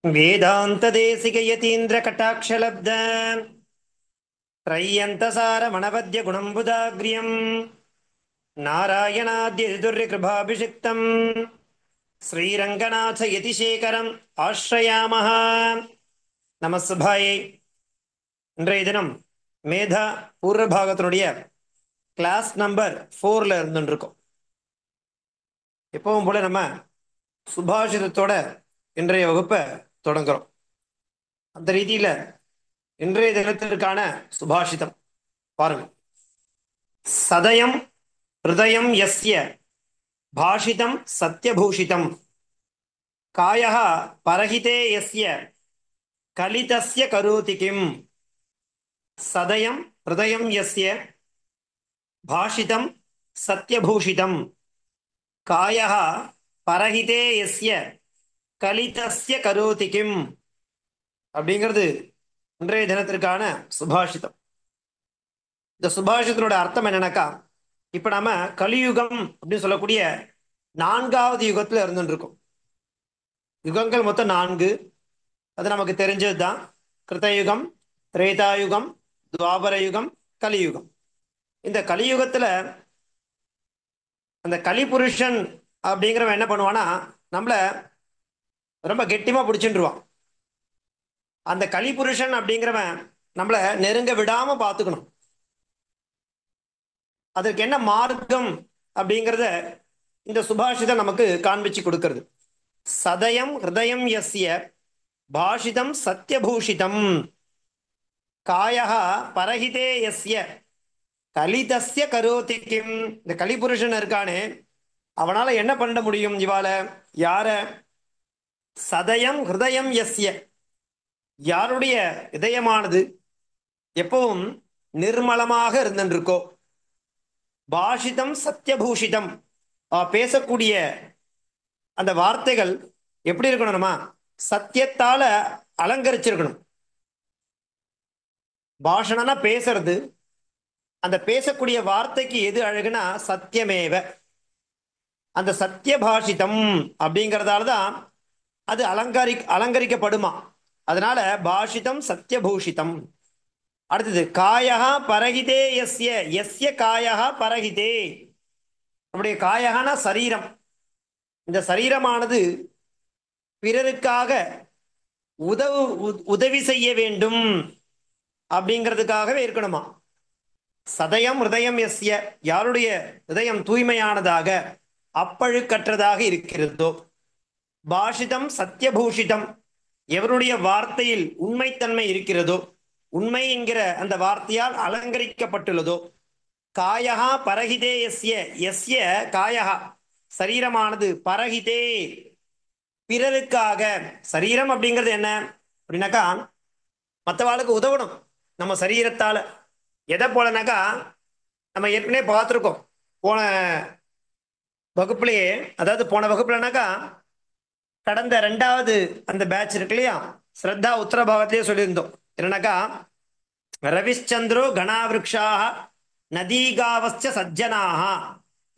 वेदान्तदेशिकयतीन्द्रकटाक्षलब्ध त्रय्यन्तसारमणपद्यगुणम्बुदाग्र्यम् नारायणाद्यदुर्यकृभाभिषिक्तम् श्रीरङ्गनाथयतिशेखरम् आश्रयामः. நமஸ்பாயை. இன்றைய தினம் Medha பூர்வபாகத்தினுடைய class number 4ல் இருந்துருக்கோம். எப்பவும் போல நம்ம சுபாஷிதத்தோட இன்றைய வகுப்பை தொடங்குறோம். அந்த ரீதியில இன்றைய தினத்திற்கான சுபாஷிதம் பாருங்க. சதயம் ஹிருதயம் யஸ்ய பாஷிதம் சத்யபூஷிதம் காயः பரஹிதே யஸ்ய கலிதஸ்ய கரோதி கிம். சதயம் ஹிருதயம் யஸ்ய பாஷிதம் சத்யபூஷிதம் காயः பரஹிதே யஸ்ய கலிதஸ்ய கரோதி கிம் அப்படிங்கிறது இன்றைய தினத்திற்கான சுபாஷிதம். இந்த சுபாஷிதனோட அர்த்தம் என்னன்னாக்கா, இப்ப நாம கலியுகம் அப்படின்னு சொல்லக்கூடிய 4வது யுகத்துல இருந்துட்டு இருக்கோம். யுகங்கள் மொத்தம் 4, அது நமக்கு தெரிஞ்சதுதான். கிருத்தயுகம், திரேதாயுகம், துவாபர யுகம், கலியுகம். இந்த கலியுகத்துல அந்த கலிபுருஷன் அப்படிங்கிறவன் என்ன பண்ணுவானா, நம்மள ரொம்ப கெட்டிமா பிடிச்சுருவான். அந்த கலிபுருஷன் அப்படிங்கிறவன் நம்மள நெருங்க விடாம பார்த்துக்கணும். அதற்கு என்ன மார்க்கம் அப்படிங்கிறத இந்த சுபாஷிதம் நமக்கு காண்பிச்சு கொடுக்கிறது. சதயம் ஹிருதயம் யஸ்ய பாஷிதம் சத்யபூஷிதம் காயः பரஹிதே யஸ்ய கலிதஸ்ய கரோதி கிம். இந்த கலிபுருஷன் இருக்கானே, அவனால என்ன பண்ண முடியும்? இவாள யார? சதயம் ஹிருதயம் யஸ்ய, யாருடைய இதயமானது எப்பவும் நிர்மலமாக இருந்துருக்கோ, பாஷிதம் சத்யபூஷிதம், பேசக்கூடிய அந்த வார்த்தைகள் எப்படி இருக்கணுமா? சத்தியத்தால அலங்கரிச்சிருக்கணும். பாஷணனா பேசுறது. அந்த பேசக்கூடிய வார்த்தைக்கு எது அழகுனா சத்தியமேவ. அந்த சத்திய பாஷிதம் அப்படிங்கிறதால தான் அது அலங்கரிக்கப்படுமா. அதனால பாஷிதம் சத்யபூஷிதம். அடுத்தது காயஹ பரஹிதே யஸ்ய, யஸ்ய காயஹ பரஹிதே. நம்முடைய காயகனா சரீரம். இந்த சரீரமானது பிறருக்காக உதவி செய்ய வேண்டும் அப்படிங்கிறதுக்காகவே இருக்கணுமா. சதயம் ஹிருதயம் யஸ்ய, யாருடைய இதயம் தூய்மையானதாக அப்பழுக்கற்றதாக இருக்கிறதோ, பாஷிதம் சத்யபூஷிதம், எவருடைய வார்த்தையில் உண்மைத்தன்மை இருக்கிறதோ, உண்மை என்கிற அந்த வார்த்தையால் அலங்கரிக்கப்பட்டுள்ளதோ, காயஹா பரஹிதே யஸ்ய, யஸ்ய காயஹா, சரீரமானது, பரஹிதே பிறருக்காக. சரீரம் அப்படிங்கிறது என்ன அப்படின்னாக்கா, மற்றவாளுக்கு உதவணும் நம்ம சரீரத்தால. எதை போலனாக்கா, நம்ம ஏற்கனவே பார்த்துருக்கோம் போன வகுப்புலையே. அதாவது போன வகுப்புலனாக்கா, கடந்த 2வது அந்த பேட்ச் இருக்கு இல்லையா, ஸ்ரத்தா உத்தரபாகத்திலேயே சொல்லியிருந்தோம். என்னன்னாக்கா, ரவிச்சந்திரோ கணாவிருக்ஷாக நதீகாவஸ்ச சஜ்ஜனாக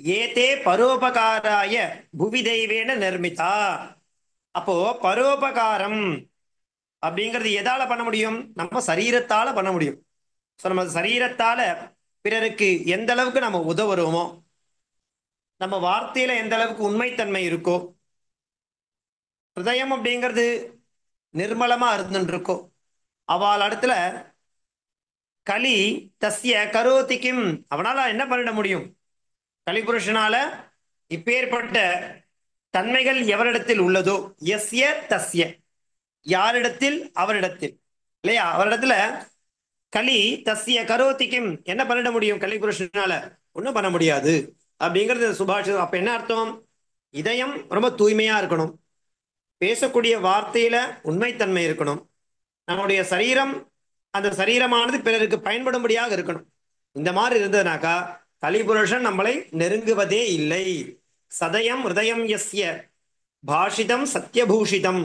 ஏதே பரோபகாராய புவி தெய்வேன நிர்மிதா. அப்போ பரோபகாரம் அப்படிங்கிறது எதால பண்ண முடியும்? நம்ம சரீரத்தால பண்ண முடியும். ஸோ நம்ம சரீரத்தால பிறருக்கு எந்த அளவுக்கு நம்ம உதவுறோமோ, நம்ம வார்த்தையில எந்த அளவுக்கு உண்மைத்தன்மை இருக்கோ, ஹிருதயம் அப்படிங்கிறது நிர்மலமா இருந்துருக்கோ, அவள் இடத்துல கலி தஸ்ய கரோதி கிம், அவனால என்ன பண்ணிட முடியும்? கலிபுருஷனால இப்பேற்பட்ட தன்மைகள் எவரிடத்தில் உள்ளதோ, யஸ்ய தஸ்ய, யாரிடத்தில் அவரிடத்தில் இல்லையா, அவரிடத்துல கலி தஸ்ய கரோதி கிம், என்ன பண்ணிட முடியும்? கலிபுருஷனால ஒன்றும் பண்ண முடியாது அப்படிங்கிறது சுபாஷிதம். அப்ப என்ன அர்த்தம்? இதயம் ரொம்ப தூய்மையா இருக்கணும், பேசக்கூடிய வார்த்தையில உண்மைத்தன்மை இருக்கணும், நம்முடைய சரீரம், அந்த சரீரமானது பிறருக்கு பயன்படும்படியாக இருக்கணும். இந்த மாதிரி இருந்ததுனாக்கா கலிபுருஷன் நம்மளை நெருங்குவதே இல்லை. சதயம் ஹிருதயம் யஸ்ய பாஷிதம் சத்யபூஷிதம்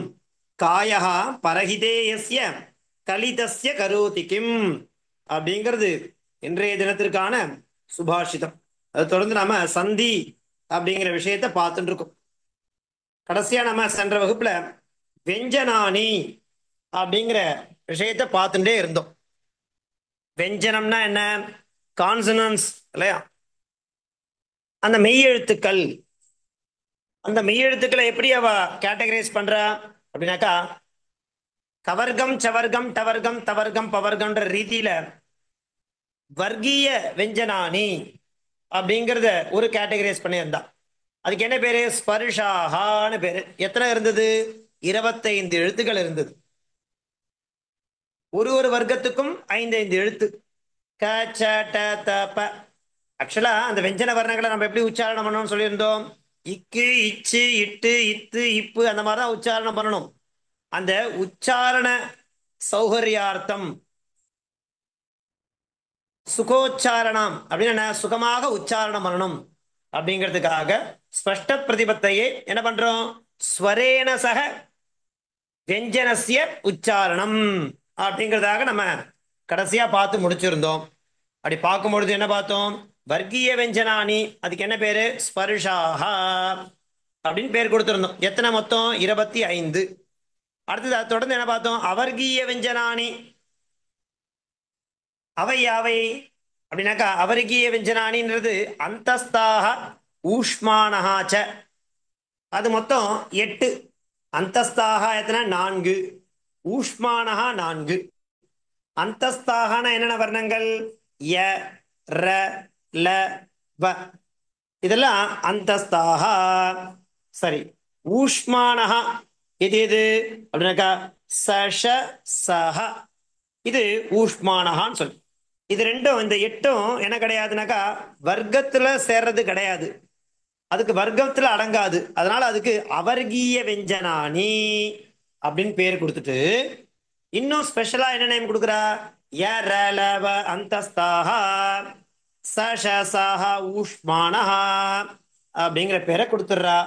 காயஹ பரஹிதே யஸ்ய கலிதஸ்ய கரோதி கிம் அப்படிங்கிறது இன்றைய தினத்திற்கான சுபாஷிதம். அதை தொடர்ந்து நாம சந்தி அப்படிங்கிற விஷயத்தை பார்த்துட்டு இருக்கோம். கடைசியா நம்ம சென்ற வகுப்புல வெஞ்சனானி அப்படிங்கிற விஷயத்தை பார்த்துட்டே இருந்தோம். வெஞ்சனம்னா என்ன? கான்சனன்ஸ் இல்லையா? அந்த மெய்யெழுத்துக்கள். அந்த மெய்யெழுத்துக்களை எப்படி அவ கேட்டகரைஸ் பண்றா அப்படின்னாக்கா, கவர்க்கம் சவர்க்கம் டவர்க்கம் தவர்க்கம் பவர்க்கம்ன்ற ரீதியில வர்க்கீய வெஞ்சனானி அப்படிங்கிறத ஒரு கேட்டகரைஸ் பண்ணியிருந்தா. அதுக்கு என்ன பேரு? ஸ்பர்ஷாகான்னு பேரு. எத்தனை இருந்தது? 25 எழுத்துக்கள் இருந்தது. ஒரு ஒரு வர்க்கத்துக்கும் 5 எழுத்து. க ச ட த ப. ஆக்சுவலா அந்த வெஞ்சன வர்ணங்களை நம்ம எப்படி உச்சாரணம் பண்ணணும்னு சொல்லியிருந்தோம்? இக்கு இச்சு இட்டு இத்து இப்பு அந்த மாதிரி தான் உச்சாரணம் பண்ணணும். அந்த உச்சாரண சௌகரியார்த்தம், சுகோச்சாரணம் அப்படின்னு என்ன, சுகமாக உச்சாரணம் பண்ணணும் அப்படிங்கிறதுக்காக ஸ்பஷ்ட பிரதிபத்தையே என்ன பண்றோம்? ஸ்வரேன சக வெஞ்சனசிய உச்சாரணம் அப்படிங்கிறதாக நம்ம கடைசியா பார்த்து முடிச்சிருந்தோம். அப்படி பார்க்கும்பொழுது என்ன பார்த்தோம்? வர்க்கீய வெஞ்சனானி, அதுக்கு என்ன பேரு? ஸ்பர்ஷாஹா அப்படின்னு பேர் கொடுத்திருந்தோம். எத்தனை மொத்தம்? 25. அடுத்தது அதை தொடர்ந்து என்ன பார்த்தோம்? அவர்கீய வெஞ்சனானி. அவை யாவை அப்படின்னாக்கா, அவர்கீய வெஞ்சனானின்றது அந்தஸ்தாக ஊஷ்மானஹாச்ச. அது மொத்தம் 8. அந்தஸ்தாக எத்தனை? 4. ஊஷ்மானஹா 4. அந்தஸ்தாகனா என்னென்ன வர்ணங்கள்? ய ர ல வ. இதெல்லாம் அந்தஸ்தாக. சரி. ஊஷ்மானஹா இது எது அப்படின்னாக்கா சஷ சஹ. இது ஊஷ்மானஹான்னு சொல்லி. இது ரெண்டும், இந்த 8ம் என்ன கிடையாதுனாக்கா வர்க்கத்துல சேர்றது கிடையாது. அதுக்கு வர்க்கத்துல அடங்காது. அதனால அதுக்கு அவர்கீய வெஞ்சனானி அப்படின்னு பேர் கொடுத்துட்டு இன்னும் ஸ்பெஷலா என்ன நேம் கொடுக்குறா? ய ர ல வ அந்தஸ்தாக சஷசஹ ஊஷ்மானஹ அப்படிங்கிற பேரை கொடுத்துடுறா.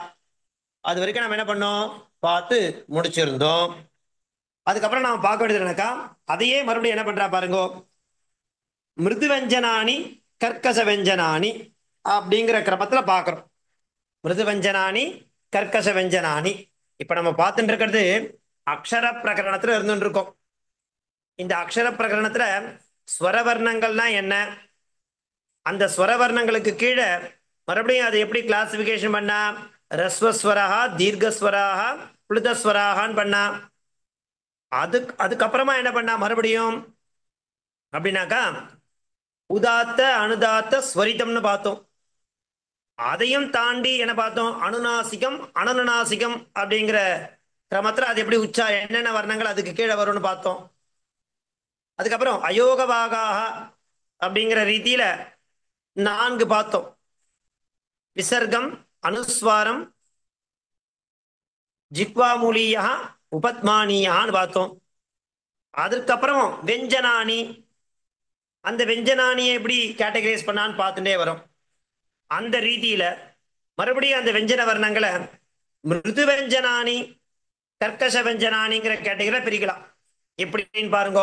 அது வரைக்கும் நம்ம என்ன பண்ணோம்? பார்த்து முடிச்சிருந்தோம். அதுக்கப்புறம் நாம பார்க்க வேண்டியது என்னக்கா, அதையே மறுபடியும் என்ன பண்றா பாருங்க. மிருது வெஞ்சனானி கர்க்கச வெஞ்சனானி அப்படிங்கிற கிரமத்துல பார்க்கிறோம். மிருது வெஞ்சனானி கர்க்கச வெஞ்சனானி. இப்ப நம்ம பார்த்துட்டு இருக்கிறது அக்ஷர பிரகரணத்துல இருந்துட்டு இருக்கோம். இந்த அக்ஷர பிரகரணத்துல ஸ்வரவர்ணங்கள்னா என்ன, அந்த ஸ்வரவர்ணங்களுக்கு கீழே மறுபடியும் அதை எப்படி கிளாசிபிகேஷன் பண்ணா? ரஸ்வஸ்வரஹா, தீர்க்கஸ்வராக, புளுதஸ்வராகான்னு பண்ணா. அதுக்கப்புறமா என்ன பண்ணா மறுபடியும் அப்படின்னாக்கா உதாத்த அனுதாத்த ஸ்வரிதம்னு பார்த்தோம். அதையும் தாண்டி என்ன பார்த்தோம்? அனுநாசிகம் அனனுநாசிகம் அப்படிங்கிற கிரமத்துல அது எப்படி என்னென்ன வர்ணங்கள் அதுக்கு கீழே வரும்னு பார்த்தோம். அதுக்கப்புறம் அயோகவாகாக அப்படிங்கிற ரீதியில 4 பார்த்தோம். விசர்க்கம், அனுஸ்வாரம், ஜிக்வாமூலியா, உபத்மானியான்னு பார்த்தோம். அதுக்கப்புறம் வெஞ்சனானி, அந்த வெஞ்சனானியை எப்படி கேட்டகரைஸ் பண்ணான்னு பார்த்துட்டே வரும். அந்த ரீதியில மறுபடியும் அந்த வெஞ்சன வர்ணங்களை மிருது வெஞ்சனானி கர்க்கச வெஞ்சனானிங்கிற கேட்டகரியில பிரிக்கலாம். எப்படின்னு பாருங்க.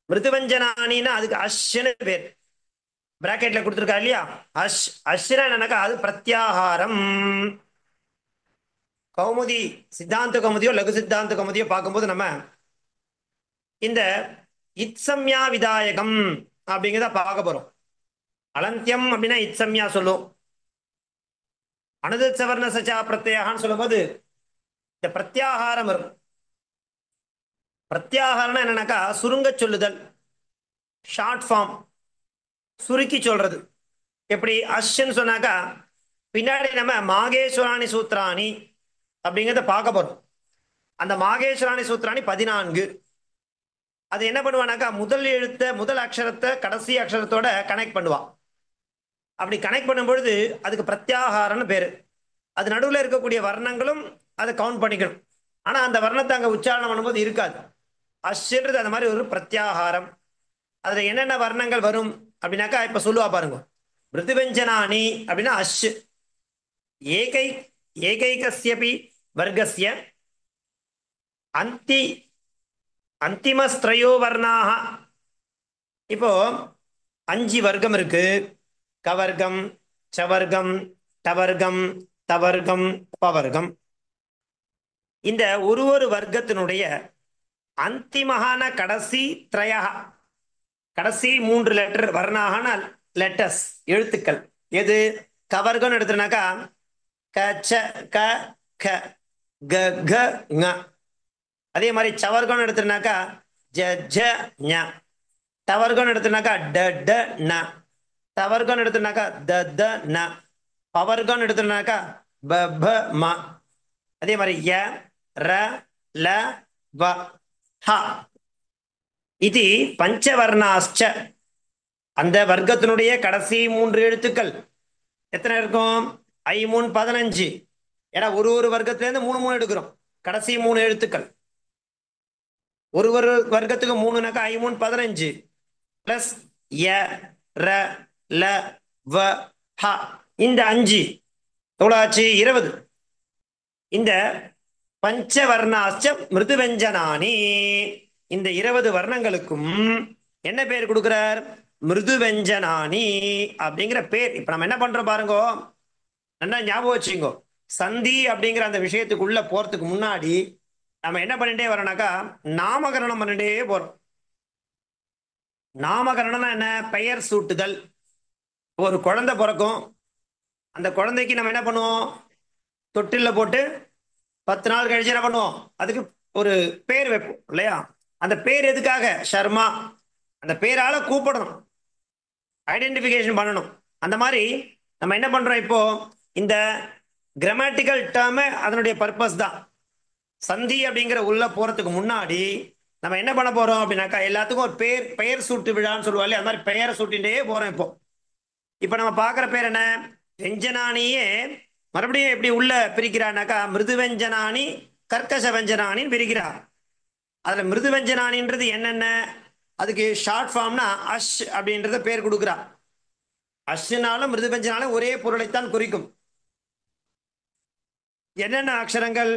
மிருது வெஞ்சனானின்னா அதுக்கு அஷ்ன்னு பேர் பிராக்கெட்ல கொடுத்துருக்கா இல்லையா? அஷ். அஷ்னா என்னன்னாக்கா அது பிரத்யாகாரம். கௌமுதி, சித்தாந்த கௌமுதியோ லகு சித்தாந்த கௌமுதியோ பார்க்கும்போது நம்ம இந்த இத்சம்யா விதாயகம் அப்படிங்கிறத பார்க்க போறோம். அலந்தியம் அப்படின்னா இத்சம்யா சொல்லும். அனுதத் சவர்ண சச்சா பிரத்யாகான்னு சொல்லும்போது இந்த பிரத்யாகாரம் வரும். பிரத்யாகாரம்னா என்னன்னாக்கா சுருங்க சொல்லுதல், ஷார்ட் ஃபார்ம், சுருக்கி சொல்றது. எப்படி அஷ்ன்னு சொன்னாக்கா பின்னாடி நம்ம மாகேஸ்வராணி சூத்ராணி அப்படிங்கிறத பார்க்க போறோம். அந்த மாகேஸ்வராணி சூத்ராணி 14. அது என்ன பண்ணுவானாக்கா முதல் எழுத்த முதல் அக்ஷரத்தை கடைசி அக்ஷரத்தோட கனெக்ட் பண்ணுவான். அப்படி கனெக்ட் பண்ணும்பொழுது அதுக்கு பிரத்யாகாரம்னு பேரு. அது நடுவில் இருக்கக்கூடிய வர்ணங்களும் அதை கவுண்ட் பண்ணிக்கணும். ஆனா அந்த வர்ணத்தை அங்க உச்சாரணம் பண்ணும்போது இருக்காது. அஷ்ன்றது அந்த மாதிரி ஒரு பிரத்யாகாரம். அதுல என்னென்ன வர்ணங்கள் வரும் அப்படின்னாக்கா இப்ப சொல்லுவா பாருங்க. மிருதுவெஞ்சனானி அப்படின்னா அஷ். ஏகை ஏகைகஸ்யபி வர்க்கஸ்ய அந்தி அந்திமஸ்திரயோ வர்ணாக. இப்போ 5 வர்க்கம் இருக்கு. கவர்க்கம், சவர்க்கம், டவர்க்கம், தவர்க்கம், பவர்க்கம். இந்த ஒரு வர்க்கத்தினுடைய அந்திமகான கடைசி திரையா, கடைசி 3 லெட்டர் வர்ணாகன லெட்டர்ஸ் எழுத்துக்கள் எது? கவர்கன்னு எடுத்துனாக்கா க ச க க க க ங. அதே மாதிரி சவர்கன்னு எடுத்துனாக்கா ஜ ஜ ஞ. டவர்கன்னு எடுத்துனாக்கா ட ட ந. தவர்கன்னு எடுத்துனாக்கா த த ந. பவர்கன்னு எடுத்துனாக்கா ப ப ம. அதே மாதிரி ய ர ல வ ஹ. இது பஞ்சவர்ணாச்ச. அந்த வர்க்கத்தினுடைய கடைசி 3 எழுத்துக்கள் எத்தனை இருக்கும்? 3 15. ஏன்னா ஒரு வர்க்கத்திலேருந்து 3 3 எடுக்கிறோம். கடைசி 3 எழுத்துக்கள் ஒரு வர்க்கத்துக்கு 3னாக்கா 3 15 பிளஸ் ய ர ல வ ஹ. இந்த 5 எவ்வளோ ஆச்சு? 20. இந்த பஞ்சவர்ணாச்ச மிருதுவெஞ்சனானி. இந்த 20 வர்ணங்களுக்கும் என்ன பேர் கொடுக்கிறார்? மிருதுவெஞ்சனானி அப்படிங்கிற பேர். இப்ப நம்ம என்ன பண்றோம் பாருங்க, நல்லா ஞாபகம் வச்சுக்கோ. சந்தி அப்படிங்கிற அந்த விஷயத்துக்குள்ள போறதுக்கு முன்னாடி நம்ம என்ன பண்ணிட்டே வரோம்னாக்கா நாமகரணம் பண்ணிட்டே போறோம். நாமகரணம்னா என்ன? பெயர் சூட்டுதல். ஒரு குழந்தை பிறக்கும், அந்த குழந்தைக்கு நம்ம என்ன பண்ணுவோம்? தொட்டில்ல போட்டு 10 நாள் கழிச்சு என்ன பண்ணுவோம்? அதுக்கு ஒரு பேர் வைப்போம் இல்லையா? அந்த பேர் எதுக்காக? ஷர்மா. அந்த பேரால கூப்பிடணும், ஐடென்டிஃபிகேஷன் பண்ணணும். அந்த மாதிரி நம்ம என்ன பண்றோம் இப்போ? இந்த கிராமட்டிக்கல் டேர்ம் அதனுடைய பர்பஸ் தான். சந்தி அப்படிங்கிற உள்ள போறதுக்கு முன்னாடி நம்ம என்ன பண்ண போறோம் அப்படின்னாக்கா எல்லாத்துக்கும் ஒரு பெயர் சூட்டு விழான்னு சொல்லுவாங்க. அந்த மாதிரி பெயரை சூட்டிகிட்டே போறோம். இப்போ நம்ம பார்க்குற பேர் என்ன? வெஞ்சனானியே மறுபடியும் எப்படி உள்ள பிரிக்கிறான்னாக்கா மிருதுவெஞ்சனானி கர்க்கச வெஞ்சனானின்னு பிரிக்கிறா. அதுல மிருதுவெஞ்சனானின்றது என்னென்ன? அதுக்கு ஷார்ட் ஃபார்ம்னா அஷ் அப்படின்றத பேர் கொடுக்குறா. அஷ்னாலும் மிருதுவெஞ்சனாலும் ஒரே பொருளைத்தான் குறிக்கும். என்னென்ன அக்ஷரங்கள்?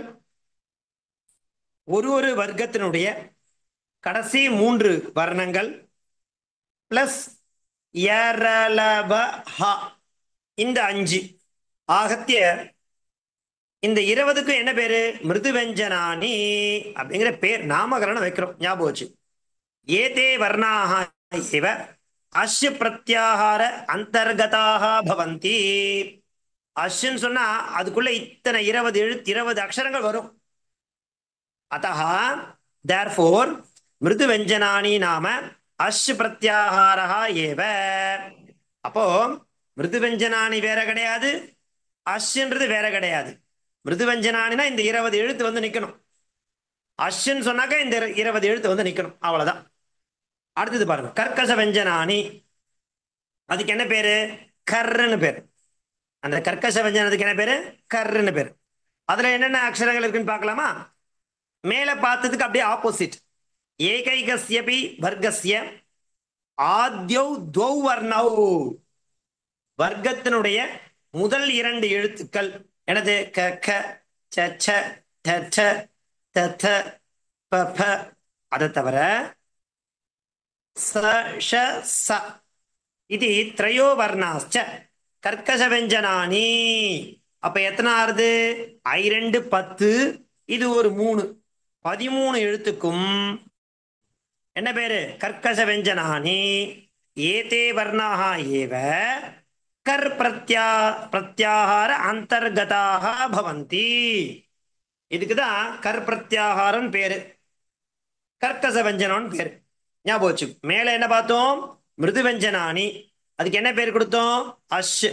ஒரு வர்க்கத்தினுடைய கடைசி 3 வர்ணங்கள் பிளஸ் இந்த 5 ஆகத்திய இந்த 20க்கும் என்ன பேரு? மிருதுவெஞ்சனானி அப்படிங்கிற பேர். நாமகரணம் வைக்கிறோம், ஞாபகம் வச்சு. ஏதே வர்ணாக இவ அஷ் பிரத்யாகார அந்தர்கதாக பவந்தி. அஷ்ன்னு சொன்னா அதுக்குள்ள இத்தனை 20 அக்ஷரங்கள் வரும். அத்தः therefore மிருதுவெஞ்சனானி நாம அஷ் பிரத்யாகாரா ஏவ. அப்போ மிருதுவெஞ்சனானி வேற கிடையாது, அஷ்ன்றது வேற கிடையாது. மிருதுவெஞ்சனானினா இந்த 20 எழுத்து வந்து நிக்கணும். அஷ்ன்னு சொன்னாக்க இந்த 20 எழுத்து வந்து நிக்கணும், அவ்வளவுதான். அடுத்தது பாருங்க, கர்க்கச வெஞ்சனானி. அதுக்கு என்ன பேரு? கர்ன்னு பேரு. அந்த கர்க்கச வெஞ்சனத்துக்கு என்ன பேரு? கர்ன்னு பேரு. அதுல என்னென்ன அக்ஷரங்கள் இருக்குன்னு பார்க்கலாமா? மேல பார்த்ததுக்கு அப்படியே ஆப்போசிட். ஏகைகஸ்யபி வர்க்கஸ்ய ஆத்யௌ துவௌ வர்ணௌ. வர்க்கத்தினுடைய முதல் 2 எழுத்துக்கள் எனது? க க ச ச ட ட த த ப ப. அதை தவிர ச ஷ ச இது த்ரயோ வர்ணாச்ச கர்க்கச வெஞ்சனானி. அப்ப எத்தனை ஆறுது? 2 10, இது ஒரு 3, 13 எழுத்துக்கும் என்ன பேரு? கர்க்கச வெஞ்சனானி. ஏதே வர்ணாக ஏவ கர் பிரத்யாகார அந்தர்கதாக பவந்தி. இதுக்குதான் கர் பிரத்யாகாரம் பேரு, கர்க்கச வெஞ்சனம் பேரு. ஞாபகம் வச்சு. மேல என்ன பார்த்தோம்? மிருதுவெஞ்சனானி. அதுக்கு என்ன பேர் கொடுத்தோம்? அஷ்.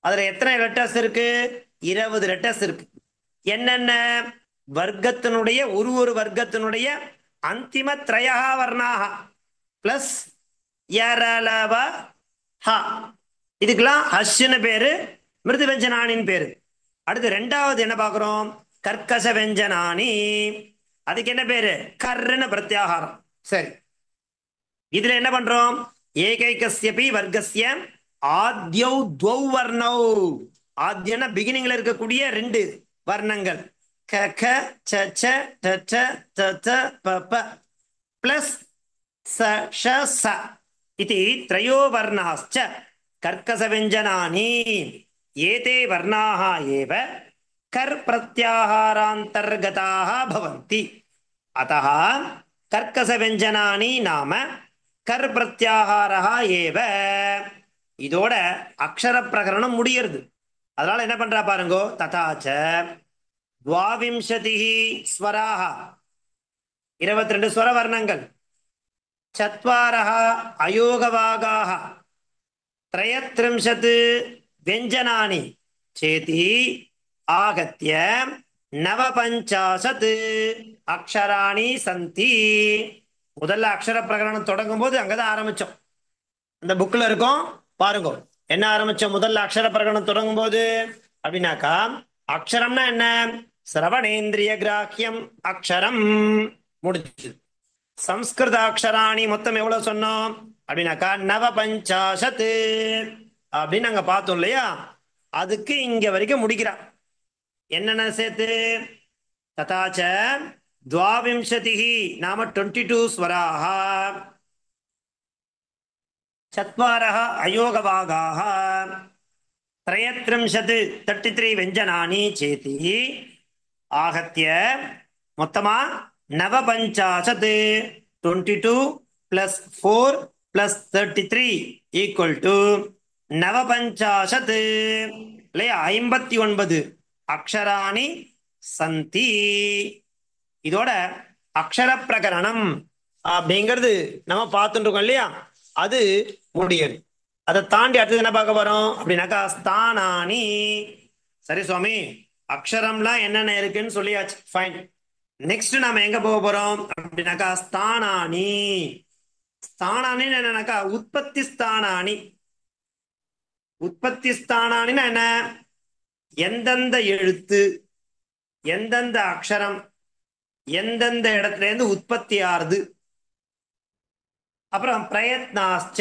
அதுல எத்தனை லெட்டர்ஸ் இருக்கு? 20 லெட்டர்ஸ் இருக்கு. என்னென்ன? வர்க்கத்தினுடைய ஒரு வர்க்கத்தினுடைய அந்திம திரையா வர்ணாக பிளஸ் யரலவ ஹ. இதுக்கெல்லாம் அஷ்ன்னு பேரு, மிருதுவெஞ்சனானின் பேரு. அடுத்து 2வது என்ன பார்க்கிறோம்? கர்க்கச வெஞ்சனானி. அதுக்கு என்ன பேரு? கர்ன்னு பிரத்யாகாரம். சரி, இதுல என்ன பண்றோம்? ஏகைகஸ்யபி வர்க்கஸ்ய ஆத்யௌ துவௌ வர்ணௌ. ஆத்யனா பிகினிங்ல இருக்கக்கூடிய 2 வர்ணங்கள் க க ச ச ட ட த த ப ப பிளஸ் ச ஷ ச. இது த்ரயோ வர்ணாச்ச கர்க்கச வெஞ்சனானி. ஏதே வர்ணாः ஏவ கர் பிரத்யாகாராந்தர்கதாக பவந்தி. அத்தः கர்க்கச வெஞ்சனானி நாம கர் பிரத்யாகாரः ஏவ. இதோட அக்ஷர பிரகரணம் முடியறது. அதனால என்ன பண்றா பாருங்கோ, ததாச்ச துவாவிம்சதி ஸ்வராக 22 ஸ்வர வர்ணங்கள், சத்வாரः அயோகவாகாः த்ரயத்ரிம்சத் व्यञ्जनानि சேதி ஆகத்ய நவபஞ்சாசத் அக்ஷராணி சந்தி. முதல்ல அக்ஷர பிரகரணம் தொடங்கும் போது அங்கதான் ஆரம்பிச்சோம். அந்த புக்ல இருக்கும் பாருங்க, என்ன ஆரம்பிச்சோம் முதல்ல அக்ஷர பிரகரணம் தொடங்கும் போது அப்படின்னாக்கா, அக்ஷரம்னா என்ன, சிரவணேந்திரிய கிராஹ்யம் அக்ஷரம் முடிச்சு. சம்ஸ்கிருத அக்ஷராணி மொத்தம் எவ்வளவு சொன்னோம் அப்படின்னாக்கா நவபஞ்சாசத் அப்படின்னு நாங்க பார்த்தோம் இல்லையா. அதுக்கு இங்க வரைக்கும் முடிக்கிறா. என்னென்ன சேர்த்து, ததாச்ச துவாவிம்சதி நாம 22 ஸ்வராः, சத்வாரः அயோகவாகாः, த்ரயத்ரிம்சத் 33 व्यञ्जनानि சேதி ஆகத்ய மொத்தமா நவபஞ்சாசத் 22 + 4 + 33 = நவபஞ்சாசத் இல்லையா, 59 அக்ஷராணி சந்தி. இதோட அக்ஷர பிரகரணம் அப்படிங்கிறது நம்ம பார்த்துட்டு இருக்கோம் இல்லையா, அது முடியுது. அதை தாண்டி அடுத்தது என்ன பார்க்க போறோம் அப்படின்னாக்கா ஸ்தானானி. சரி சுவாமி, அக்ஷரம்லாம் என்னென்ன இருக்குன்னு சொல்லியாச்சு, ஃபைன். நெக்ஸ்ட் நாம எங்க போக போறோம் அப்படின்னாக்கா ஸ்தானானி. ஸ்தானானி என்னன்னாக்கா உற்பத்தி ஸ்தானானி. உற்பத்தி ஸ்தானானின்னா என்ன, எந்தெந்த எழுத்து எந்தெந்த அக்ஷரம் எந்தெந்த இடத்துல இருந்து உற்பத்தி ஆறுது. அப்புறம் பிரயத்னாச்ச.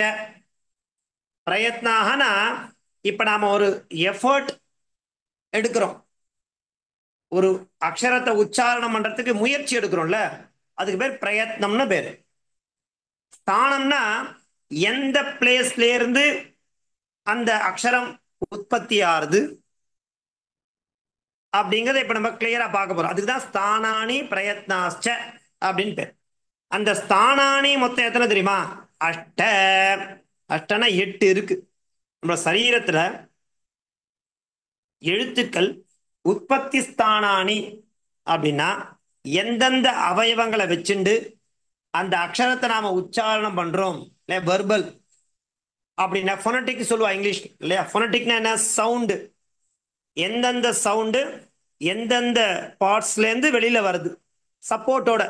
பிரயத்னாகனா இப்ப நாம ஒரு எஃபர்ட் எடுக்கிறோம், ஒரு அக்ஷரத்தை உச்சாரணம் பண்றதுக்கு முயற்சி எடுக்கிறோம்ல, அதுக்கு பேர் பிரயத்னம்னு பேரு. ஸ்தானம்னா எந்த பிளேஸ்ல இருந்து அந்த அக்ஷரம் உற்பத்தி ஆறுது அப்படிங்கறத இப்ப நம்ம கிளியரா பார்க்க போறோம். அதுக்குதான் ஸ்தானானி பிரயத்னாச்ச அப்படின்னு பேர். அந்த ஸ்தானானி மொத்தம் எத்தனை தெரியுமா, அஷ்ட. அஷ்டனா 8 இருக்கு. நம்ம சரீரத்துல எழுத்துக்கள் உற்பத்தி ஸ்தானானி அப்படின்னா எந்தெந்த அவயவங்களை வச்சுண்டு அந்த அக்ஷரத்தை நாம உச்சாரணம் பண்றோம் இல்லையா, வெர்பல் அப்படின்னா ஃபோனட்டிக் சொல்லுவா இங்கிலீஷ் இல்லையா. ஃபோனட்டிக்னா என்ன, சவுண்டு. எந்தெந்த சவுண்டு எந்தெந்த பார்ட்ஸ்ல இருந்து வெளியில வருது சப்போர்ட்டோட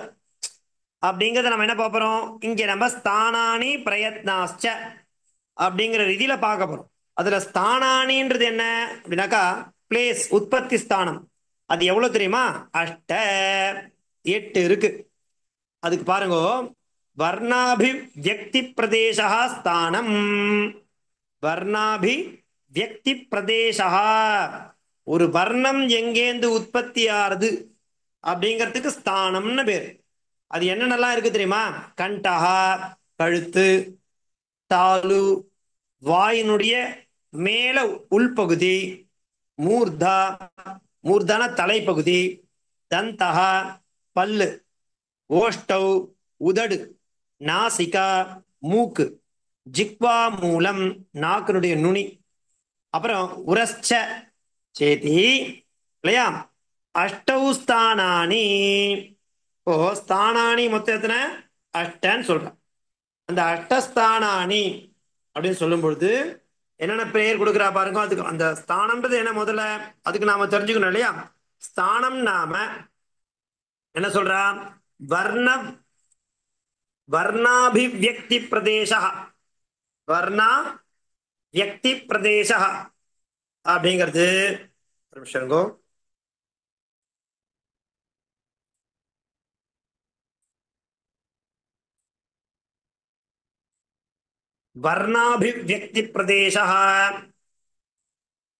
அப்படிங்கறத நம்ம என்ன பார்ப்போம் இங்க. நம்ம ஸ்தானானி பிரயத்னாச்ச அப்படிங்கிற ரீதியில பார்க்க போறோம். அதுல ஸ்தானானின்றது என்ன அப்படின்னாக்கா பிளேஸ், உற்பத்தி ஸ்தானம். அது எவ்வளவு தெரியுமா, அஷ்ட 8 இருக்கு. அதுக்கு பாருங்க, வர்ணாபி வியக்தி பிரதேசா ஸ்தானம். வர்ணாபி வியக்தி பிரதேசா, ஒரு வர்ணம் எங்கேந்து உற்பத்தி ஆறுது அப்படிங்கிறதுக்கு ஸ்தானம்னு பேர். அது என்னென்னலாம் இருக்கு தெரியுமா, கண்டஹா கழுத்து, தாலு வாயினுடைய மேல உள்பகுதி, மூர்தா மூர்தான தலைப்பகுதி, தந்தஹா பல்லு, ஓஷ்டௌ உதடு, நாசிகா மூக்கு, ஜிக்வா மூலம் நாக்கினுடைய நுனி, அப்புறம் உரஸ்ச சேதி இல்லையா. அஷ்டௌ ஸ்தானானி. இப்போ ஸ்தானானி மொத்தம் எத்தனை, அஷ்டன்னு சொல்றேன். அந்த அஷ்டஸ்தானானி அப்படின்னு சொல்லும் பொழுது என்னென்ன பெயர் கொடுக்குறா பாருங்க. அதுக்கு அந்த ஸ்தானம்ன்றது என்ன முதல்ல அதுக்கு நாம தெரிஞ்சுக்கணும் இல்லையா. ஸ்தானம் நாம என்ன சொல்றா, வர்ண வர்ணாபிவியக்தி பிரதேச. வர்ணா வியக்தி பிரதேச அப்படிங்கிறது ஒரு நிமிஷம் இருங்கோ. வர்ணாபிவியக்தி பிரதேச.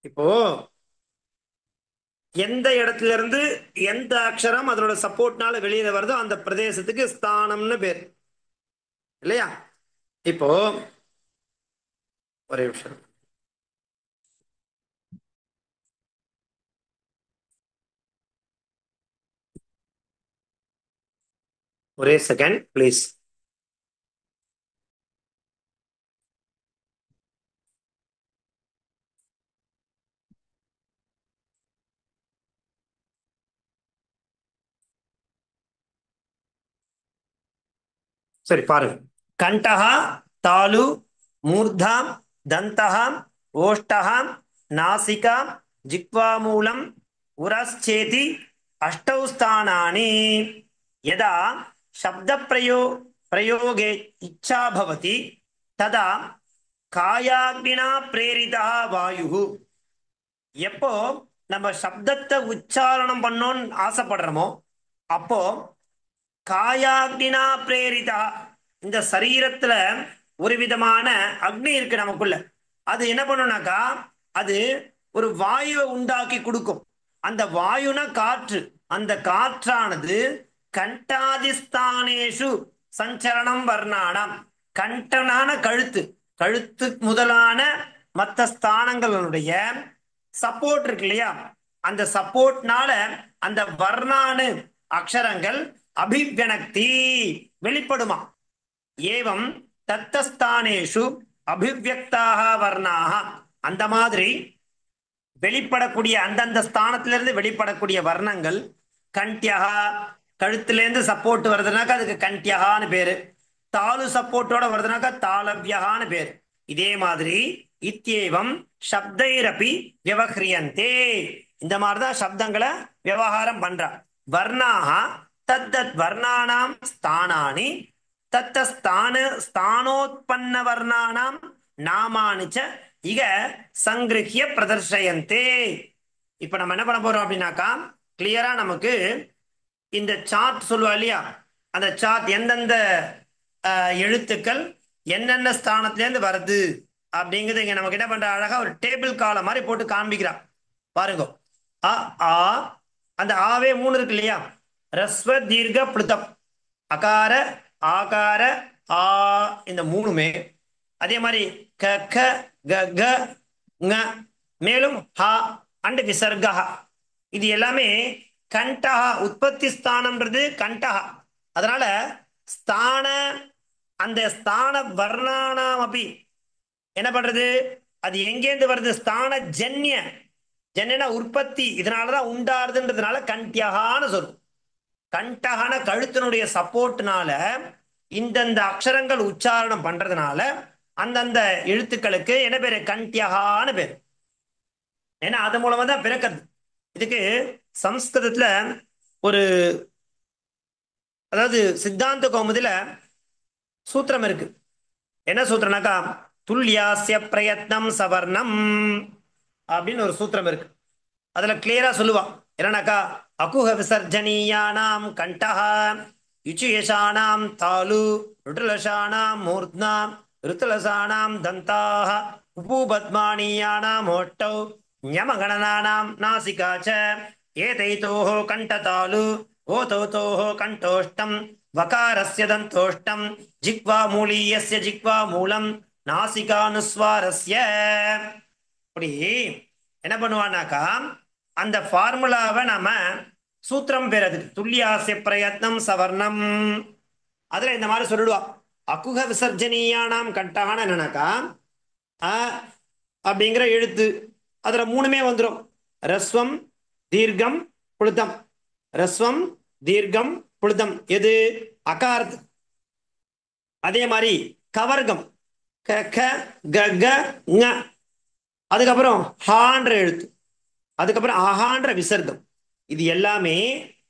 இப்போ எந்த இடத்துல இருந்து எந்த அக்ஷரம் அதனோட சப்போர்ட்னால வெளியில வருதோ அந்த பிரதேசத்துக்கு ஸ்தானம்னு பேர் இல்லையா. இப்போ ஒரே நிமிஷம். ஒரே செகண்ட் ப்ளீஸ். சரி பாருங்க. கண்டஹா, தாலு, மூர்தாம், தந்தஹாம், ஓஷ்டஹாம், நாசிகாம், ஜிக்வாமூலம், உரஸ்சேதி அஷ்டௌ ஸ்தானானி. யதா சப்த பிரயோகே இச்சா பவதி ததா காயாக்னினா பிரேரிதா வாயு. எப்போ நம்ம சப்தத்தை உச்சாரணம் பண்ணோம்னு ஆசைப்படுறோமோ அப்போ காயாக்னினா பிரேரிதா, இந்த சரீரத்துல ஒரு விதமான அக்னி இருக்கு நமக்குள்ள. அது என்ன பண்ணுனாக்கா அது ஒரு வாயுவை உண்டாக்கி கொடுக்கும். அந்த வாயுனா காற்று. அந்த காற்றானது கண்டாதிஸ்தானேஷு சஞ்சரணம் வர்ணானம். கண்டனான கழுத்து, கழுத்து முதலான மற்ற ஸ்தானங்களுடைய சப்போர்ட் இருக்கு இல்லையா, அந்த சப்போர்ட்னால அந்த வர்ணானு அக்ஷரங்கள் அபிவியனக்தி வெளிப்படுமா. ஏவம் தத்தஸ்தானேஷு அபிவியக்தாக வர்ணாக, அந்த மாதிரி வெளிப்படக்கூடிய அந்தந்த ஸ்தானத்திலிருந்து வெளிப்படக்கூடிய வர்ணங்கள் கண்டியகா. கழுத்திலேருந்து சப்போர்ட் வருதுனாக்கா அதுக்கு கண்டியகான்னு பேரு. தாலு சப்போர்ட்டோட வருதுனாக்கா தாளவியகான்னு பேரு. இதே மாதிரி இத்தியேவம் சப்தைரபி விவஹ்ரியந்தே, இந்த மாதிரிதான் சப்தங்களை விவகாரம் பண்றா. வர்ணாக தத்தத் வர்ணானாம் ஸ்தானானி தத்த ஸ்தானோத்பன்ன வர்ணானாம் நாமானி ச இக சங்கிருஹ்ய பிரதர்ஷயந்தே. இப்ப நம்ம என்ன பண்ண போறோம் அப்படின்னாக்கா கிளியரா நமக்கு இந்த சார்ட் சொல்லுவா இல்லையா, அந்த சார்ட் எந்தெந்த எழுத்துக்கள் என்னென்ன ஸ்தானத்திலேருந்து வருது அப்படிங்கிறது இங்க நமக்கு என்ன பண்ற, அழகா ஒரு டேபிள் காலம் மாதிரி போட்டு காண்பிக்கிறா. பாருங்க. அ ஆ, அந்த ஆவே மூணு இருக்கு இல்லையா, ரஸ்வ தீர்க்க பிளுத்தம், அகார ஆகார ஆ, இந்த மூணுமே. அதே மாதிரி க க க க ங, மேலும் ஹ அண்ட் விசர்கா. இது எல்லாமே கண்டஹா, உற்பத்தி ஸ்தானம்ன்றது கண்டஹா. அதனால ஸ்தான, அந்த ஸ்தான வர்ணானாம் அப்படி என்ன பண்றது, அது எங்கேருந்து வருது, ஸ்தான ஜன்ய. ஜன்யனா உற்பத்தி, இதனாலதான் உண்டாருதுன்றதுனால கண்டியகான்னு சொல்லும். கண்டகன கழுத்தினுடைய சப்போர்ட்னால இந்தந்த அக்ஷரங்கள் உச்சாரணம் பண்றதுனால அந்தந்த எழுத்துக்களுக்கு என்ன பேரு, கண்டியகான்னு பேரு. ஏன்னா அது மூலமா தான் பிறக்கிறது. இதுக்கு சம்ஸ்கிருதத்துல ஒரு, அதாவது சித்தாந்த கௌமுதில சூத்திரம் இருக்கு. என்ன சூத்திரம்னாக்கா துல்லியாஸ்ய பிரயத்னம் சவர்ணம் அப்படின்னு ஒரு சூத்திரம் இருக்கு. அதுல கிளியரா சொல்லுவா என்னன்னாக்கா அகுஹ விசர்ஜனீயானாம் கண்டஹ, யுச்சியேஷானாம் தாலு, ருட்டுலசானாம் மூர்த்னா, ருத்துலசானாம் தந்தாக, உபூபத்மானீயானாம் ஓட்டௌ, ஞமகணனானாம் நாசிகா ச, ஏதைதோஹ கண்டதாலு, ஓதௌதோஹ கண்டோஷ்டம், வகாரஸ்ய தந்தோஷ்டம், ஜிக்வா மூலீயஸ்ய ஜிக்வா மூலம், நாசிகானுஸ்வாரஸ்ய. அப்படி என்ன பண்ணுவானாக்கா அந்த ஃபார்முலாவை நாம சூத்திரம் பெறது துல்லியாசிய பிரயத்னம் சவர்ணம். அதுல இந்த மாதிரி சொல்லிடுவா. அகுஹ விசர்ஜனீயானாம் கண்டகான என்னன்னாக்கா அ அப்படிங்கிற எழுத்து, அதுல மூணுமே வந்துடும். ரஸ்வம் தீர்க்கம் புழுத்தம், ரஸ்வம் தீர்க்கம் புழுத்தம், எது அகாரத்து. அதே மாதிரி கவர்க்கம் க க க க ங, அதுக்கப்புறம் ஹான்ற எழுத்து, அதுக்கப்புறம் அஹான்ற விசர்க்கம். இது எல்லாமே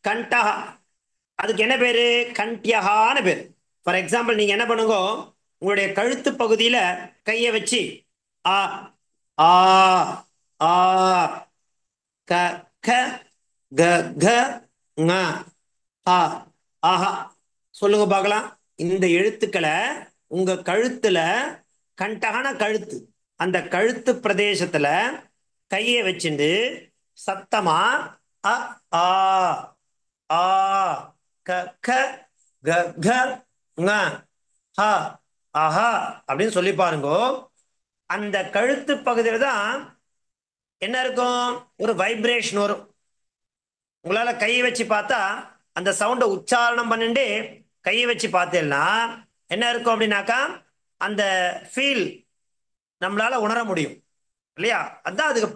கண்டஹா. அதுக்கு என்ன பேரு, கண்டியகான்னு பேரு. ஃபார் எக்ஸாம்பிள் நீங்க என்ன பண்ணுங்க, உங்களுடைய கழுத்து பகுதியில கையை வச்சு ஆ ஆ ஆ க க க க ங ஆ ஆஹா சொல்லுங்க பார்க்கலாம். இந்த எழுத்துக்களை உங்க கழுத்துல, கண்டகான கழுத்து, அந்த கழுத்து பிரதேசத்துல கையை வச்சுண்டு சத்தமா அ ஆ ஆ க க க க ங ஹ ஆஹா அப்படின்னு சொல்லி பாருங்க. அந்த கழுத்து பகுதியில தான் என்ன இருக்கும், ஒரு வைப்ரேஷன் வரும். உங்களால கை வச்சு பார்த்தா அந்த சவுண்டை உச்சாரணம் பண்ணிட்டு கையை வச்சு பார்த்தேன்னா என்ன இருக்கும் அப்படின்னாக்கா அந்த ஃபீல் நம்மளால உணர முடியும் இல்லையா? அதுதான் அதுக்கு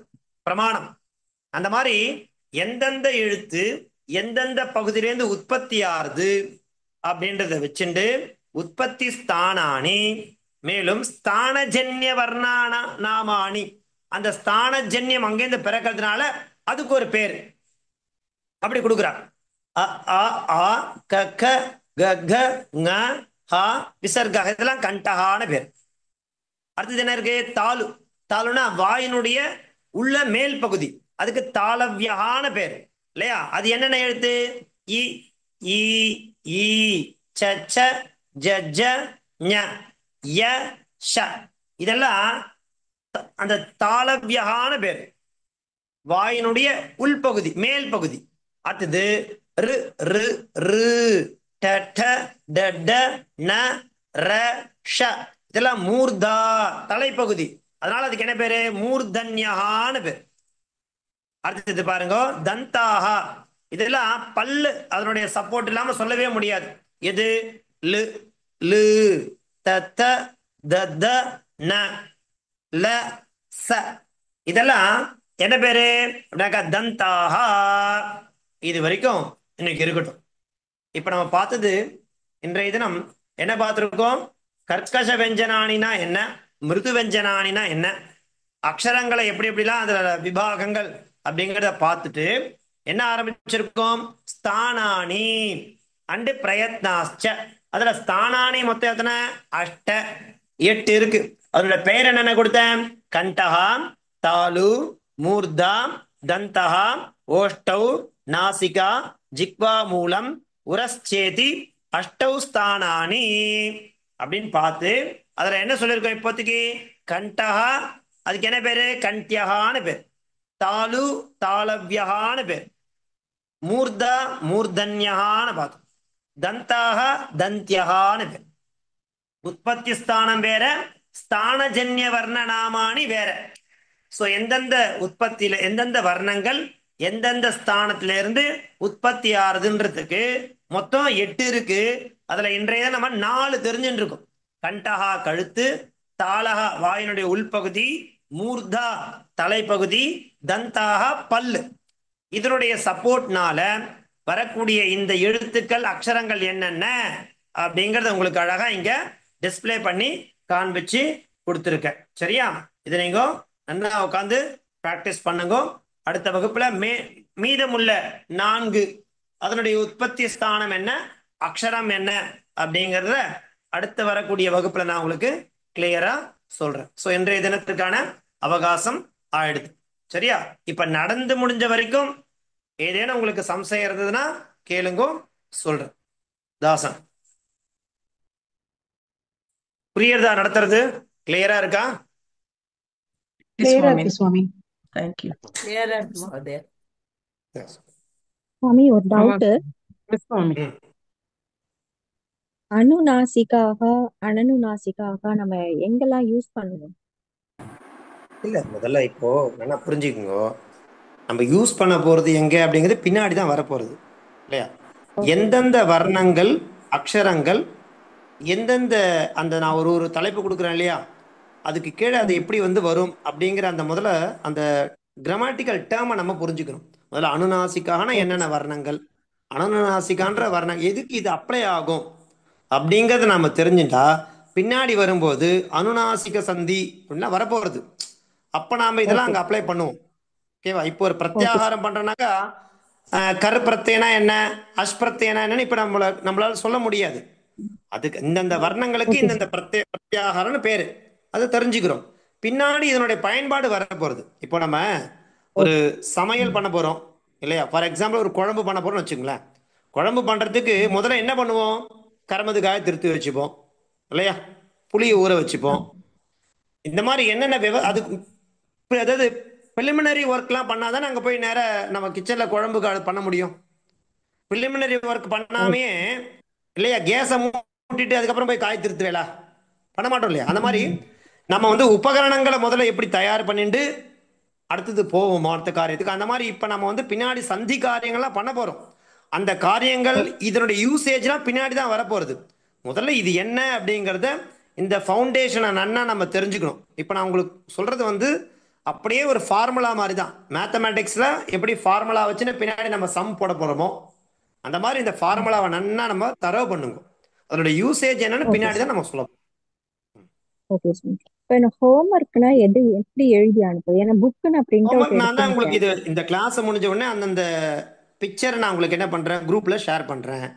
பிரமாணம். அந்த மாதிரி எந்தெந்த எழுத்து எந்தெந்த பகுதியிலேருந்து உற்பத்தி ஆறுது அப்படின்றத வச்சுண்டு உற்பத்தி ஸ்தானானி, மேலும் ஸ்தானஜன்ய வர்ணான நாமானி, அந்த ஸ்தானஜன்யம் அங்கேருந்து பிறக்கிறதுனால அதுக்கு ஒரு பேர் அப்படி கொடுக்குறான். அ ஆ ஆ க க க க ங ஹ விசர்க, இதெல்லாம் கண்டகான பேர். அடுத்தது என்ன இருக்கு? தாலு. தாலுனா வாயினுடைய உள்ள மேல் பகுதி, அதுக்கு தாளவியகான பேர் இல்லையா? அது என்னென்ன எழுத்து? இ ஈ ஈ ச ச ஜ ஜ ஞ ய ஷ, இதெல்லாம் அந்த தாளவியகான பேர், வாயினுடைய உள்பகுதி மேல் பகுதி. அடுத்தது ரு ரு ரு ட ட ட ட ந ர ஷ, இதெல்லாம் மூர்தா தலைப்பகுதி, அதனால அதுக்கு என்ன பேரு? மூர்தன்யகான பேர். அடுத்தது பாருங்க தந்தாஹா, இதெல்லாம் பல்லு அதனுடைய சப்போர்ட் இல்லாம சொல்லவே முடியாது. எது? லு லு த த த த ந ல ச, இதெல்லாம் என்ன பேரு அப்படின்னாக்கா தந்தாஹா. இது வரைக்கும் இன்னைக்கு இருக்கட்டும். இப்ப நம்ம பார்த்தது இன்றைய தினம் என்ன பார்த்திருக்கோம்? கர்க்கச வெஞ்சனானினா என்ன, மிருது வெஞ்சனானினா என்ன, அக்ஷரங்களை எப்படி எப்படிலாம் அதுல விபாகங்கள் அப்படிங்கிறத பார்த்துட்டு என்ன ஆரம்பிச்சிருக்கோம்? ஸ்தானானி அண்டு பிரயத்னாச்ச. அதுல ஸ்தானானி மொத்தம் எத்தனை? அஷ்ட, 8 இருக்கு. அதோட பெயர் என்னென்ன கொடுத்தேன்? கண்டகா, தாலு, மூர்தா, தந்தகா, ஓஷ்டௌ, நாசிகா, ஜிக்வா மூலம், உரஸ்சேதி, அஷ்டௌ ஸ்தானானி அப்படின்னு பார்த்து அதுல என்ன சொல்லியிருக்கோம் இப்போதைக்கு? கண்டகா, அதுக்கு என்ன பேரு? கண்டியகான்னு பேர். தாலு தாளவியகான்னு பேர். மூர்தா மூர்தன்யகான்னு பார்த்தோம். தந்தாக தந்தியகான்னு பேர். உற்பத்தி ஸ்தானம் வேற, ஸ்தானஜன்ய வர்ண நாமானி வேற. சோ எந்தெந்த உற்பத்தியில எந்தெந்த வர்ணங்கள் எந்தெந்த ஸ்தானத்துல இருந்து உற்பத்தி ஆறுதுன்றதுக்கு மொத்தம் 8 இருக்கு. அதுல இன்றைய நம்ம 4 தெரிஞ்சுட்டு இருக்கோம். கண்டகா கழுத்து, தாளகா வாயினுடைய உள்பகுதி, மூர்தா தலைப்பகுதி, தந்தாக பல்லு. இதனுடைய சப்போர்ட்னால வரக்கூடிய இந்த எழுத்துக்கள் அக்ஷரங்கள் என்னென்ன அப்படிங்கறத உங்களுக்கு அழகா இங்க டிஸ்பிளே பண்ணி காண்பிச்சு கொடுத்துருக்கேன். சரியா? இது நீங்க நல்லா உட்காந்து பிராக்டிஸ் பண்ணுங்க. அடுத்த வகுப்புல மீதமுள்ள 4 அதனுடைய உற்பத்தி ஸ்தானம் என்ன, அக்ஷரம் என்ன அப்படிங்கறத அடுத்து வரக்கூடிய வகுப்புல நான் உங்களுக்கு கிளியரா சொல்றேன். சோ இன்றைய தினத்திற்கான அவகாசம் ஆயிடுது. சரியா? இப்ப நடந்து முடிஞ்ச வரைக்கும் ஏதேனும் உங்களுக்கு சம்சயம் இருந்ததுன்னா கேளுங்க, சொல்றேன். தாசன், புரியுறதா? நடத்துறது கிளியரா இருக்கா? Clear ஆயிருக்கு சுவாமி. Thank you. Clear ஆயிருக்கு மகோதயா. சுவாமி ஒரு டவுட். சுவாமி அனுநாசிகாக அனனுநாசிகாக நம்ம எங்கெல்லாம் யூஸ் பண்ணுவோம்? இல்ல முதல்ல இப்போ நல்லா புரிஞ்சுக்குங்க. நம்ம யூஸ் பண்ண போறது எங்க அப்படிங்கிறது பின்னாடி தான் வரப்போறது இல்லையா? எந்தெந்த வர்ணங்கள் அக்ஷரங்கள் எந்தெந்த அந்த நான் ஒரு தலைப்பு கொடுக்குறேன் இல்லையா, அதுக்கு கீழே அது எப்படி வரும் அப்படிங்கிற அந்த முதல்ல அந்த கிராமட்டிக்கல் டேர்மை நம்ம புரிஞ்சுக்கணும். முதல்ல அனுநாசிக்கான என்னென்ன வர்ணங்கள், அனனுநாசிகான்ற வர்ணம் எதுக்கு இது அப்ளை ஆகும் அப்படிங்கறத நாம தெரிஞ்சுட்டா பின்னாடி வரும்போது அனுநாசிக சந்தி அப்படின்னா வரப்போறது. அப்ப நாம இதெல்லாம் அங்க அப்ளை பண்ணுவோம். ஓகேவா? இப்போ ஒரு பிரத்யாகாரம் பண்றோம்னாக்கா கரு பிரத்யனா என்ன, அஷ்பிரத்யனா என்னன்னு இப்ப நம்மளால சொல்ல முடியாது. அதுக்கு இந்தந்த வர்ணங்களுக்கு இந்தந்த பிரத்யாகாரம்னு பேரு, அதை தெரிஞ்சுக்கிறோம். பின்னாடி இதனுடைய பயன்பாடு வர போறது. இப்போ நம்ம ஒரு சமையல் பண்ண போறோம் இல்லையா? ஃபார் எக்ஸாம்பிள் ஒரு குழம்பு பண்ண போறோம்னு வச்சுங்களேன். குழம்பு பண்றதுக்கு முதல்ல என்ன பண்ணுவோம்? கரமதுக்காக திருத்தி வச்சுப்போம் இல்லையா? புளியை ஊற வச்சுப்போம். இந்த மாதிரி என்னென்ன அதுக்கு அதாவது பிலிமினரி ஒர்க்லாம் பண்ணாதான் அங்கே போய் நேராக நம்ம கிச்சனில் குழம்புக்கு பண்ண முடியும். பிலிமினரி ஒர்க் பண்ணாமே இல்லையா, கேஸை மூட்டிட்டு அதுக்கப்புறம் போய் காய் திருத்துவேலா பண்ண மாட்டோம் இல்லையா? அந்த மாதிரி நம்ம உபகரணங்களை முதல்ல எப்படி தயார் பண்ணிட்டு அடுத்தது போவோம் அடுத்த காரியத்துக்கு. அந்த மாதிரி இப்போ நம்ம பின்னாடி சந்தி காரியங்கள்லாம் பண்ண போகிறோம். அந்த காரியங்கள் இதனுடைய யூசேஜ்லாம் பின்னாடி தான் வரப்போகிறது. முதல்ல இது என்ன அப்படிங்கிறத இந்த ஃபவுண்டேஷனை நன்னா நம்ம தெரிஞ்சுக்கணும். இப்போ நான் உங்களுக்கு சொல்கிறது வந்து அப்படியே ஒரு ஃபார்முலா மாதிரி தான். மேத்தமேட்டிக்ஸில் எப்படி ஃபார்முலா வச்சுன்னு பின்னாடி நம்ம சம் போட போகிறோமோ அந்த மாதிரி இந்த ஃபார்முலாவை நன்னா நம்ம தரவு பண்ணுங்க. அதோட யூசேஜ் என்னன்னு ஓகே பின்னாடி சார். தான் நம்ம சொல்லணும். Okay sir. இப்போ எனக்கு ஹோம்ஒர்க்னா எப்படி எழுதி அனுப்புது? ஏன்னா புக்கு நான் பிரிண்ட் அவுட் ஹோம்ஒர்க் நான் தான் உங்களுக்கு எடுத்துட்டேன். இந்த கிளாஸ் முடிஞ்ச உடனே அந்தந்த பிக்சரை நான் உங்களுக்கு என்ன பண்ணுறேன், குரூப்பில் ஷேர் பண்ணுறேன்.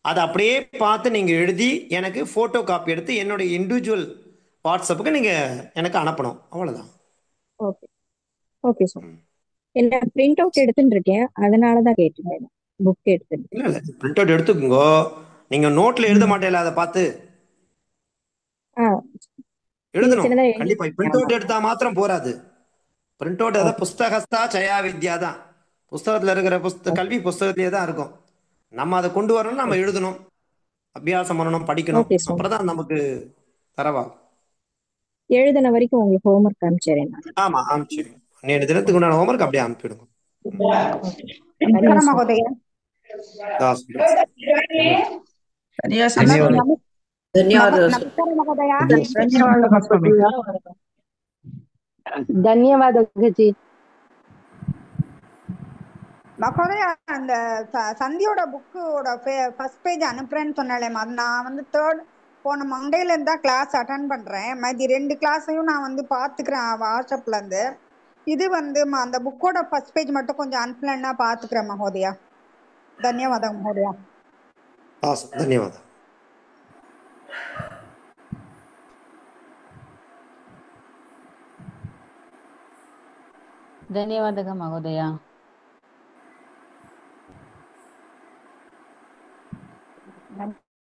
அதை அப்படியே பார்த்து நீங்கள் எழுதி எனக்கு ஃபோட்டோ காப்பி எடுத்து என்னுடைய இண்டிவிஜுவல் வாட்ஸ்அப்புக்கு நீங்கள் எனக்கு அனுப்பணும். அவ்வளோதான். Okay okay sir. என்ன பிரிண்ட் அவுட் எடுத்துட்டு இருக்கேன், அதனால தான் கேட்டுட்டேன். புக் எடுத்துட்டு. இல்லை இல்லை, பிரிண்ட் அவுட் எடுத்துக்கோங்க. நீங்கள் நோட்டில் எழுத மாட்டேல, அதை பார்த்து ஆ சின்ன எழுதணும். சின்னதா எழுதி. கண்டிப்பாக பிரிண்ட் அவுட் எடுத்தால் மாத்திரம் போராது. பிரிண்ட் அவுட் அதான் ஓகே புஸ்தகஸ்தா ஜெயா வித்யா தான். புஸ்தகத்தில் இருக்கிற கல்வி புஸ்தகத்திலே தான் இருக்கும். நம்ம அதை கொண்டு வரணும், நம்ம எழுதணும், அபியாசம் பண்ணணும், படிக்கணும். Okay sir. அப்புறம் தான் நமக்கு தரவா. எழுதின வரைக்கும் உங்களுக்கு ஹோம்ஒர்க் அனுப்பிச்சிடுறேன் நான். ஆமாம், அனுப்பிச்சிடுங்க. நேற்று தினத்துக்கு உண்டான ஹோம்ஒர்க் அப்படியே அனுப்பிவிடுங்க. நன்றி சார். महोदय ಧನ್ಯವಾದ नमस्कार महोदय ಧನ್ಯವಾದ ಗಜಿ. மகோதய அந்த சந்தியோட புக்கோட ஃபர்ஸ்ட் பேஜ் அனுப்புறேன்னு சொன்னாலேம்மா, அது நான் வந்து போன மண்டேல இருந்தா கிளாஸ் அட்டன் பண்றேன். இது 2 கிளாஸையும் நான் வந்து பாத்துக்கிறேன் வாட்ஸ்அப்ல இருந்து. இது வந்து அந்த புக்கோட ஃபர்ஸ்ட் பேஜ் மட்டும் கொஞ்சம் அனுப்பலன்னா பாத்துக்கிறேன் மகோதயா. தன்யவாதம் மகோதயா. ಧನ್ಯವಾದ. ಧನ್ಯವಾದ ಮಹೋದಯ.